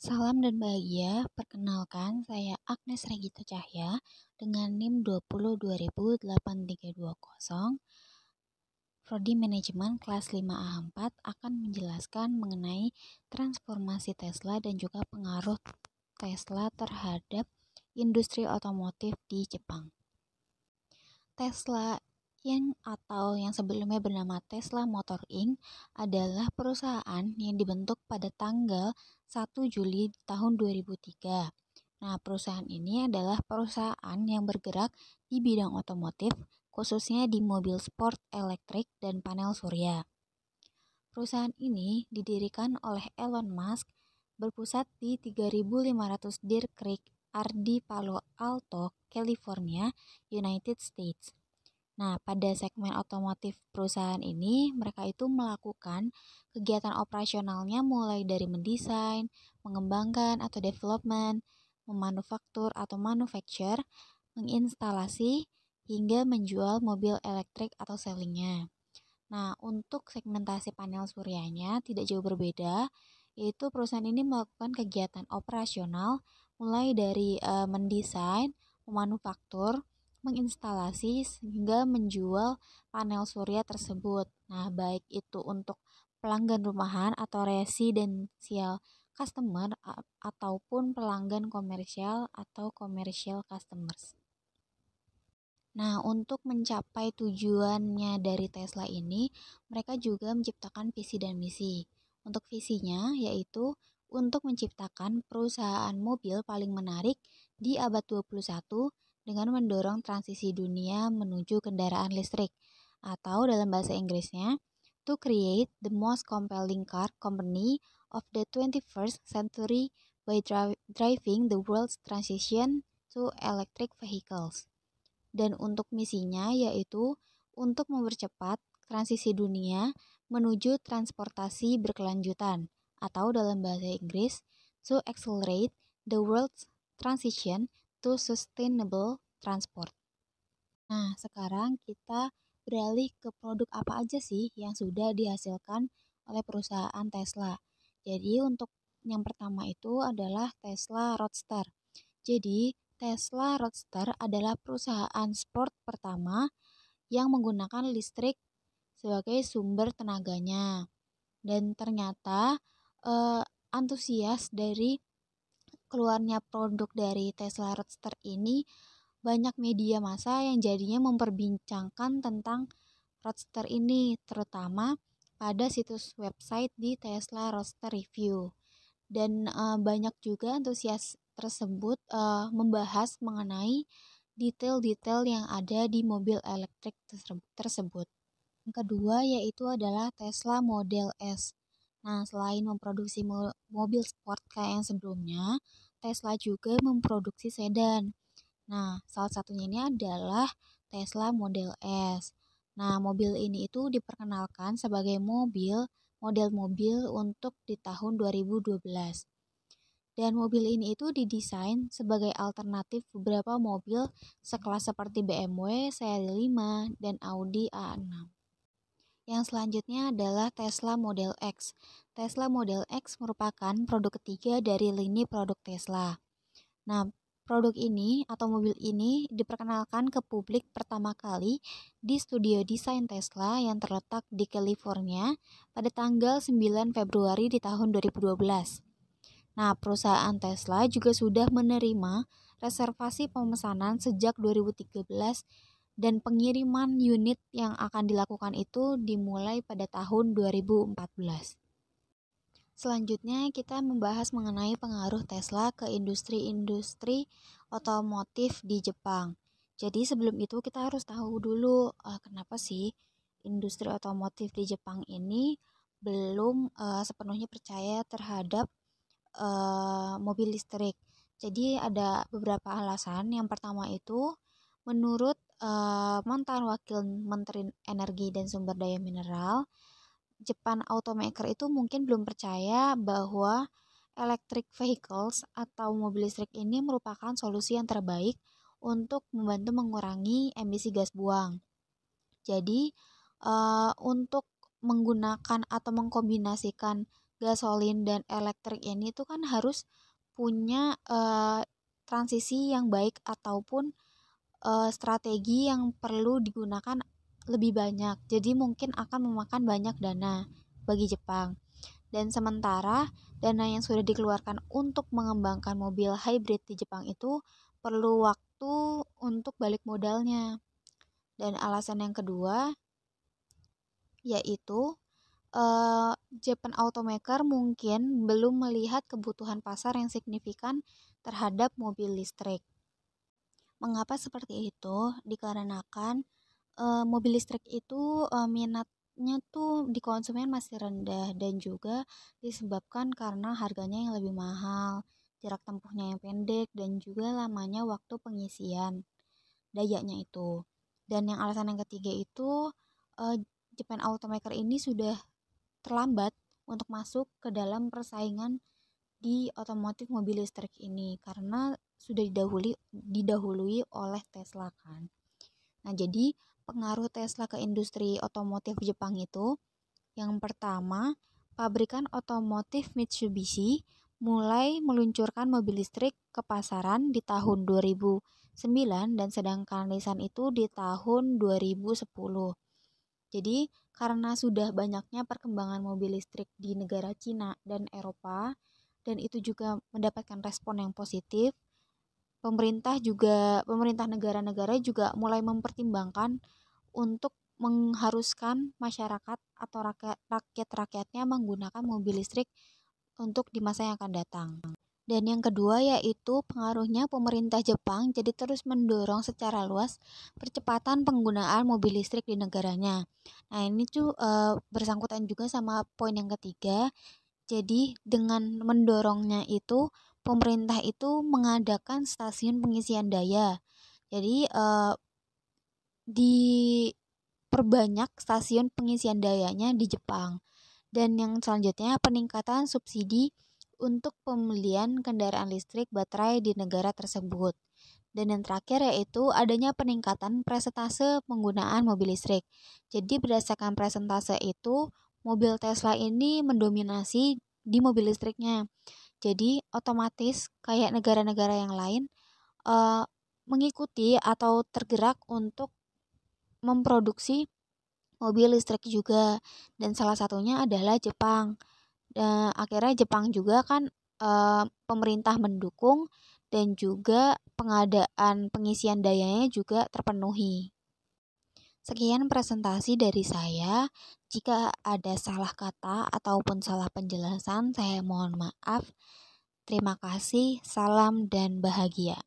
Salam dan bahagia, perkenalkan saya Agnes Regita Cahya dengan NIM 20208320. Prodi Manajemen kelas 5A4 akan menjelaskan mengenai transformasi Tesla dan juga pengaruh Tesla terhadap industri otomotif di Jepang. Tesla yang sebelumnya bernama Tesla Motor Inc. adalah perusahaan yang dibentuk pada tanggal 1 Juli tahun 2003. Nah, perusahaan ini adalah perusahaan yang bergerak di bidang otomotif, khususnya di mobil sport elektrik dan panel surya. Perusahaan ini didirikan oleh Elon Musk, berpusat di 3500 Deer Creek, di Palo Alto, California, United States. Nah, pada segmen otomotif perusahaan ini, mereka itu melakukan kegiatan operasionalnya mulai dari mendesain, mengembangkan atau development, memanufaktur atau manufacture, menginstalasi, hingga menjual mobil elektrik atau sellingnya. Nah, untuk segmentasi panel suryanya tidak jauh berbeda, yaitu perusahaan ini melakukan kegiatan operasional mulai dari mendesain, memanufaktur, menginstalasi hingga menjual panel surya tersebut. Nah, baik itu untuk pelanggan rumahan atau residensial customer ataupun pelanggan komersial atau commercial customers. Nah, untuk mencapai tujuannya dari Tesla ini, mereka juga menciptakan visi dan misi. Untuk visinya yaitu untuk menciptakan perusahaan mobil paling menarik di abad 21 dengan mendorong transisi dunia menuju kendaraan listrik, atau dalam bahasa Inggrisnya, to create the most compelling car company of the 21st century by driving the world's transition to electric vehicles. Dan untuk misinya yaitu untuk mempercepat transisi dunia menuju transportasi berkelanjutan, atau dalam bahasa Inggris, to accelerate the world's transition to sustainable transport. Nah, sekarang kita beralih ke produk apa aja sih yang sudah dihasilkan oleh perusahaan Tesla. Jadi untuk yang pertama itu adalah Tesla Roadster. Jadi, Tesla Roadster adalah perusahaan sport pertama yang menggunakan listrik sebagai sumber tenaganya. Dan ternyata antusias dari keluarnya produk dari Tesla Roadster ini banyak media massa yang jadinya memperbincangkan tentang Roadster ini, terutama pada situs website di Tesla Roadster Review. Dan banyak juga antusias tersebut membahas mengenai detail-detail yang ada di mobil elektrik tersebut. Yang kedua yaitu adalah Tesla Model S. Nah, selain memproduksi mobil sport kayak yang sebelumnya, Tesla juga memproduksi sedan. Nah, salah satunya ini adalah Tesla Model S. Nah, mobil ini itu diperkenalkan sebagai model mobil untuk di tahun 2012. Dan mobil ini itu didesain sebagai alternatif beberapa mobil sekelas seperti BMW seri 5 dan Audi A6. Yang selanjutnya adalah Tesla Model X. Tesla Model X merupakan produk ketiga dari lini produk Tesla. Nah, produk ini atau mobil ini diperkenalkan ke publik pertama kali di studio desain Tesla yang terletak di California pada tanggal 9 Februari di tahun 2012. Nah, perusahaan Tesla juga sudah menerima reservasi pemesanan sejak 2013 dan pengiriman unit yang akan dilakukan itu dimulai pada tahun 2014. Selanjutnya kita membahas mengenai pengaruh Tesla ke industri-industri otomotif di Jepang. Jadi sebelum itu kita harus tahu dulu kenapa sih industri otomotif di Jepang ini belum sepenuhnya percaya terhadap mobil listrik. Jadi ada beberapa alasan. Yang pertama itu menurut mantan Wakil Menteri Energi dan Sumber Daya Mineral, Japan Automaker itu mungkin belum percaya bahwa electric vehicles atau mobil listrik ini merupakan solusi yang terbaik untuk membantu mengurangi emisi gas buang. Jadi untuk menggunakan atau mengkombinasikan gasolin dan elektrik ini tuh kan harus punya transisi yang baik ataupun strategi yang perlu digunakan lebih banyak. Jadi mungkin akan memakan banyak dana bagi Jepang. Dan sementara dana yang sudah dikeluarkan untuk mengembangkan mobil hybrid di Jepang itu perlu waktu untuk balik modalnya. Dan alasan yang kedua yaitu Japan automaker mungkin belum melihat kebutuhan pasar yang signifikan terhadap mobil listrik. Mengapa seperti itu? Dikarenakan mobil listrik itu minatnya tuh di konsumen masih rendah dan juga disebabkan karena harganya yang lebih mahal, jarak tempuhnya yang pendek dan juga lamanya waktu pengisian dayanya itu. Dan yang alasan yang ketiga itu Japan automaker ini sudah terlambat untuk masuk ke dalam persaingan di otomotif mobil listrik ini karena sudah didahului oleh Tesla kan. Nah, jadi pengaruh Tesla ke industri otomotif Jepang itu yang pertama, pabrikan otomotif Mitsubishi mulai meluncurkan mobil listrik ke pasaran di tahun 2009 dan sedangkan Nissan itu di tahun 2010. Jadi, karena sudah banyaknya perkembangan mobil listrik di negara Cina dan Eropa dan itu juga mendapatkan respon yang positif, pemerintah negara-negara juga mulai mempertimbangkan untuk mengharuskan masyarakat atau rakyat-rakyatnya menggunakan mobil listrik untuk di masa yang akan datang. Dan yang kedua yaitu pengaruhnya pemerintah Jepang jadi terus mendorong secara luas percepatan penggunaan mobil listrik di negaranya. Nah, ini tuh bersangkutan juga sama poin yang ketiga. Jadi dengan mendorongnya itu pemerintah itu mengadakan stasiun pengisian daya. Jadi diperbanyak stasiun pengisian dayanya di Jepang. Dan yang selanjutnya peningkatan subsidi untuk pembelian kendaraan listrik baterai di negara tersebut. Dan yang terakhir yaitu adanya peningkatan persentase penggunaan mobil listrik. Jadi berdasarkan persentase itu, mobil Tesla ini mendominasi di mobil listriknya. Jadi otomatis kayak negara-negara yang lain mengikuti atau tergerak untuk memproduksi mobil listrik juga. Dan salah satunya adalah Jepang. Akhirnya Jepang juga kan pemerintah mendukung dan juga pengadaan pengisian dayanya juga terpenuhi. Sekian presentasi dari saya. Jika ada salah kata ataupun salah penjelasan, saya mohon maaf. Terima kasih, salam dan bahagia.